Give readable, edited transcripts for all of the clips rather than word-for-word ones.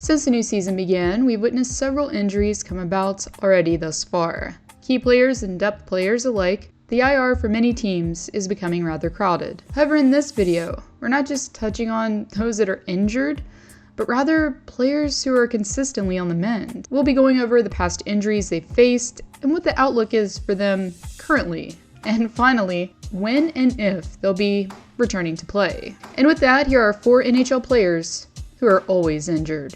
Since the new season began, we've witnessed several injuries come about already thus far. Key players and depth players alike, the IR for many teams is becoming rather crowded. However, in this video, we're not just touching on those that are injured, but rather players who are consistently on the mend. We'll be going over the past injuries they've faced and what the outlook is for them currently. And finally, when and if they'll be returning to play. And with that, here are 4 NHL players who are always injured.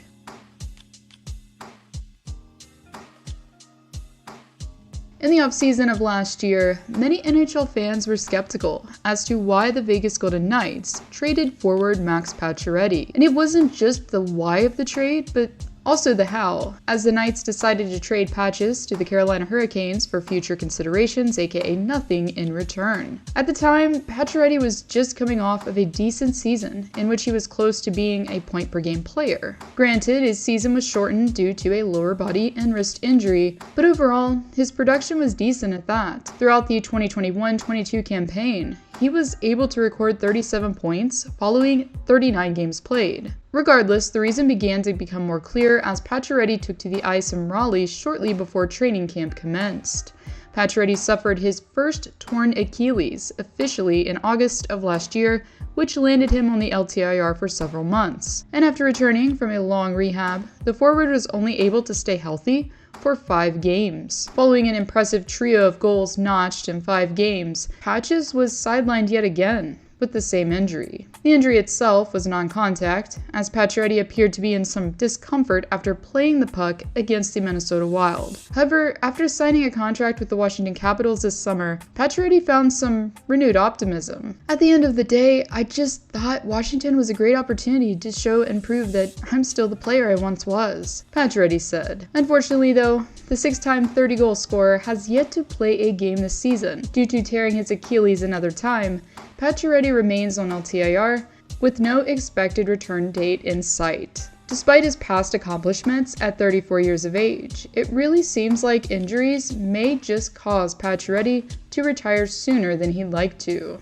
In the offseason of last year, many NHL fans were skeptical as to why the Vegas Golden Knights traded forward Max Pacioretty. And it wasn't just the why of the trade, but also the how, as the Knights decided to trade Patches to the Carolina Hurricanes for future considerations, aka nothing in return. At the time, Pacioretty was just coming off of a decent season in which he was close to being a point-per-game player. Granted, his season was shortened due to a lower body and wrist injury, but overall, his production was decent at that. Throughout the 2021-22 campaign, he was able to record 37 points following 39 games played. Regardless, the reason began to become more clear as Pacioretty took to the ice in Raleigh shortly before training camp commenced. Pacioretty suffered his first torn Achilles officially in August of last year, which landed him on the LTIR for several months. And after returning from a long rehab, the forward was only able to stay healthy for 5 games. Following an impressive trio of goals notched in 5 games, Patches was sidelined yet again with the same injury. The injury itself was non-contact, as Pacioretty appeared to be in some discomfort after playing the puck against the Minnesota Wild. However, after signing a contract with the Washington Capitals this summer, Pacioretty found some renewed optimism. At the end of the day, I just thought Washington was a great opportunity to show and prove that I'm still the player I once was, Pacioretty said. Unfortunately though, the 6-time 30-goal scorer has yet to play a game this season. Due to tearing his Achilles another time, Pacioretty remains on LTIR with no expected return date in sight. Despite his past accomplishments at 34 years of age, it really seems like injuries may just cause Pacioretty to retire sooner than he'd like to.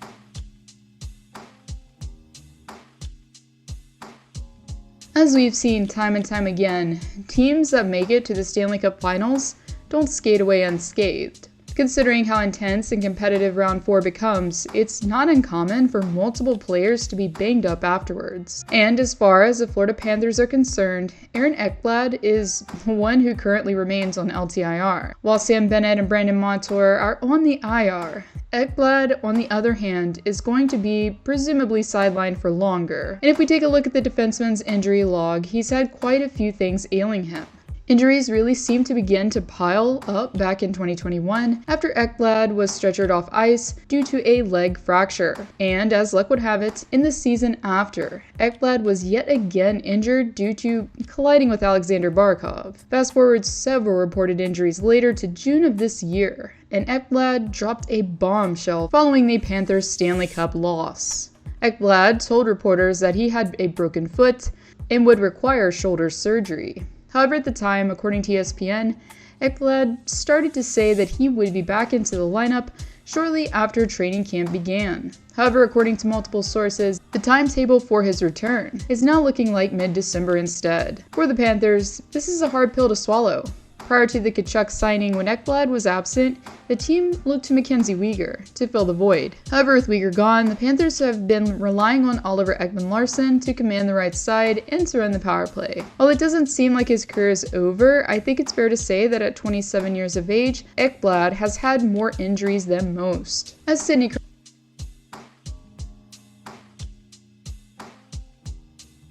As we've seen time and time again, teams that make it to the Stanley Cup Finals don't skate away unscathed. Considering how intense and competitive Round 4 becomes, it's not uncommon for multiple players to be banged up afterwards. And as far as the Florida Panthers are concerned, Aaron Ekblad is the one who currently remains on LTIR, while Sam Bennett and Brandon Montour are on the IR. Ekblad, on the other hand, is going to be presumably sidelined for longer. And if we take a look at the defenseman's injury log, he's had quite a few things ailing him. Injuries really seemed to begin to pile up back in 2021 after Ekblad was stretchered off ice due to a leg fracture. And as luck would have it, in the season after, Ekblad was yet again injured due to colliding with Alexander Barkov. Fast forward several reported injuries later to June of this year, and Ekblad dropped a bombshell following the Panthers' Stanley Cup loss. Ekblad told reporters that he had a broken foot and would require shoulder surgery. However, at the time, according to ESPN, Ekblad started to say that he would be back into the lineup shortly after training camp began. However, according to multiple sources, the timetable for his return is now looking like mid-December instead. For the Panthers, this is a hard pill to swallow. Prior to the Tkachuk signing, when Ekblad was absent, the team looked to Mackenzie Weegar to fill the void. However, with Weegar gone, the Panthers have been relying on Oliver Ekman-Larsson to command the right side and to run the power play. While it doesn't seem like his career is over, I think it's fair to say that at 27 years of age, Ekblad has had more injuries than most. As Sidney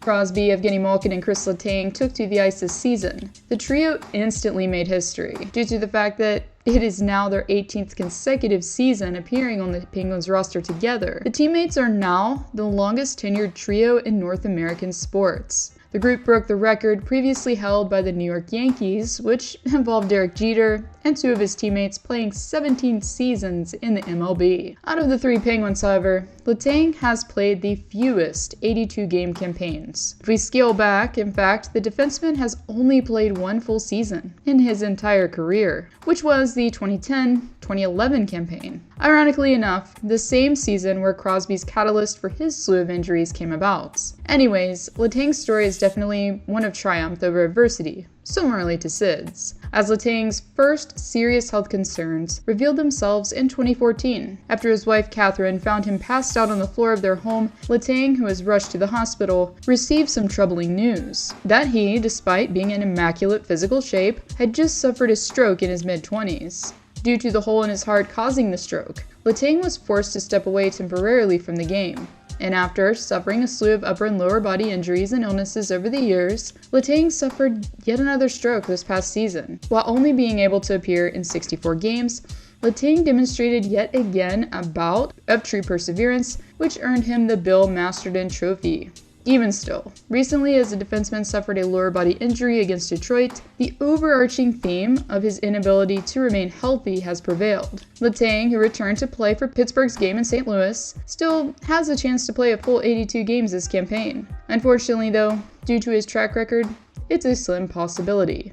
Crosby, Evgeny Malkin, and Chris Letang took to the ice this season, the trio instantly made history due to the fact that it is now their 18th consecutive season appearing on the Penguins roster together. The teammates are now the longest tenured trio in North American sports. The group broke the record previously held by the New York Yankees, which involved Derek Jeter and 2 of his teammates playing 17 seasons in the MLB. Out of the 3 Penguins, however, Letang has played the fewest 82-game campaigns. If we scale back, in fact, the defenseman has only played 1 full season in his entire career, which was the 2010-2011 campaign. Ironically enough, the same season where Crosby's catalyst for his slew of injuries came about. Anyways, Letang's story is definitely one of triumph over adversity, similarly to Sid's, as Letang's first serious health concerns revealed themselves in 2014. After his wife Catherine found him passed out on the floor of their home, Letang, who was rushed to the hospital, received some troubling news that he, despite being in immaculate physical shape, had just suffered a stroke in his mid-20s. Due to the hole in his heart causing the stroke, Letang was forced to step away temporarily from the game. And after suffering a slew of upper and lower body injuries and illnesses over the years, Letang suffered yet another stroke this past season. While only being able to appear in 64 games, Letang demonstrated yet again a bout of true perseverance, which earned him the Bill Masterton Trophy. Even still, recently as the defenseman suffered a lower body injury against Detroit, the overarching theme of his inability to remain healthy has prevailed. Letang, who returned to play for Pittsburgh's game in St. Louis, still has a chance to play a full 82 games this campaign. Unfortunately though, due to his track record, it's a slim possibility.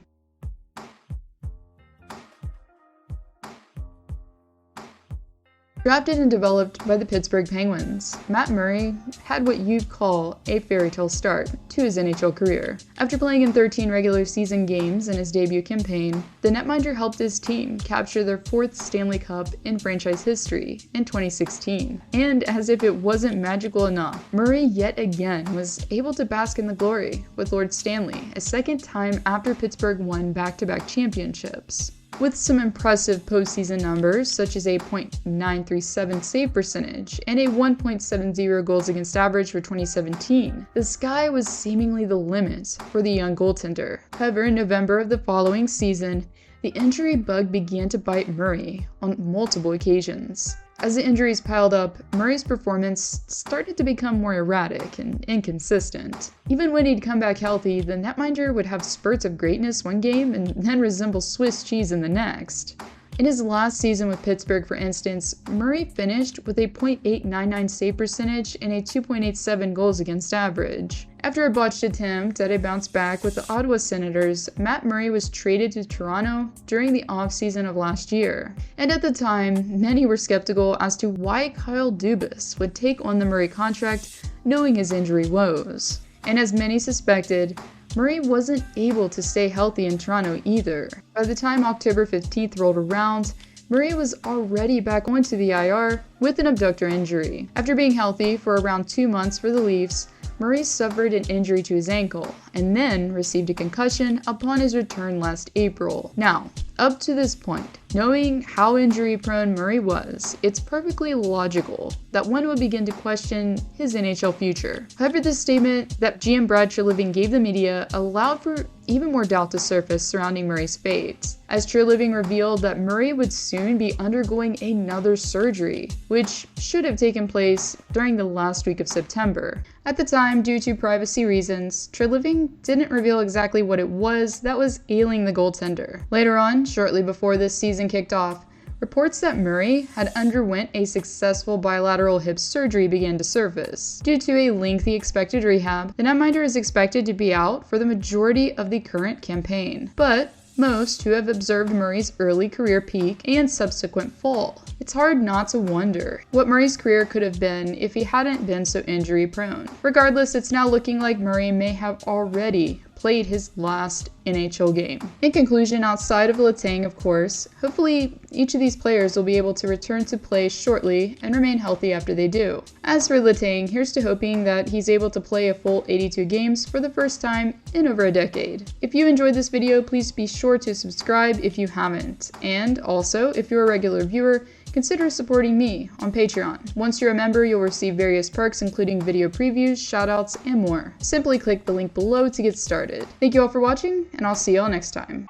Drafted and developed by the Pittsburgh Penguins, Matt Murray had what you'd call a fairy tale start to his NHL career. After playing in 13 regular season games in his debut campaign, the netminder helped his team capture their 4th Stanley Cup in franchise history in 2016. And as if it wasn't magical enough, Murray yet again was able to bask in the glory with Lord Stanley, a second time after Pittsburgh won back-to-back championships. With some impressive postseason numbers such as a .937 save percentage and a 1.70 goals against average for 2017, the sky was seemingly the limit for the young goaltender. However, in November of the following season, the injury bug began to bite Murray on multiple occasions. As the injuries piled up, Murray's performance started to become more erratic and inconsistent. Even when he'd come back healthy, the netminder would have spurts of greatness one game and then resemble Swiss cheese in the next. In his last season with Pittsburgh, for instance, Murray finished with a .899 save percentage and a 2.87 goals against average. After a botched attempt at a bounce back with the Ottawa Senators, Matt Murray was traded to Toronto during the offseason of last year. And at the time, many were skeptical as to why Kyle Dubas would take on the Murray contract knowing his injury woes. And as many suspected, Murray wasn't able to stay healthy in Toronto either. By the time October 15th rolled around, Murray was already back onto the IR with an abductor injury. After being healthy for around 2 months for the Leafs, Murray suffered an injury to his ankle and then received a concussion upon his return last April. Now, up to this point, knowing how injury-prone Murray was, it's perfectly logical that one would begin to question his NHL future. However, this statement that GM Brad Treliving gave the media allowed for even more doubt to surface surrounding Murray's fate, as Treliving revealed that Murray would soon be undergoing another surgery, which should have taken place during the last week of September. At the time, due to privacy reasons, Treliving didn't reveal exactly what it was that was ailing the goaltender. Later on, shortly before this season kicked off, reports that Murray had underwent a successful bilateral hip surgery began to surface. Due to a lengthy expected rehab, the netminder is expected to be out for the majority of the current campaign. But most who have observed Murray's early career peak and subsequent fall, it's hard not to wonder what Murray's career could have been if he hadn't been so injury prone. Regardless, it's now looking like Murray may have already played his last NHL game. In conclusion, outside of Letang, of course, hopefully each of these players will be able to return to play shortly and remain healthy after they do. As for Letang, here's to hoping that he's able to play a full 82 games for the first time in over a decade. If you enjoyed this video, please be sure to subscribe if you haven't. And also, if you're a regular viewer, consider supporting me on Patreon. Once you're a member, you'll receive various perks including video previews, shoutouts, and more. Simply click the link below to get started. Thank you all for watching, and I'll see you all next time.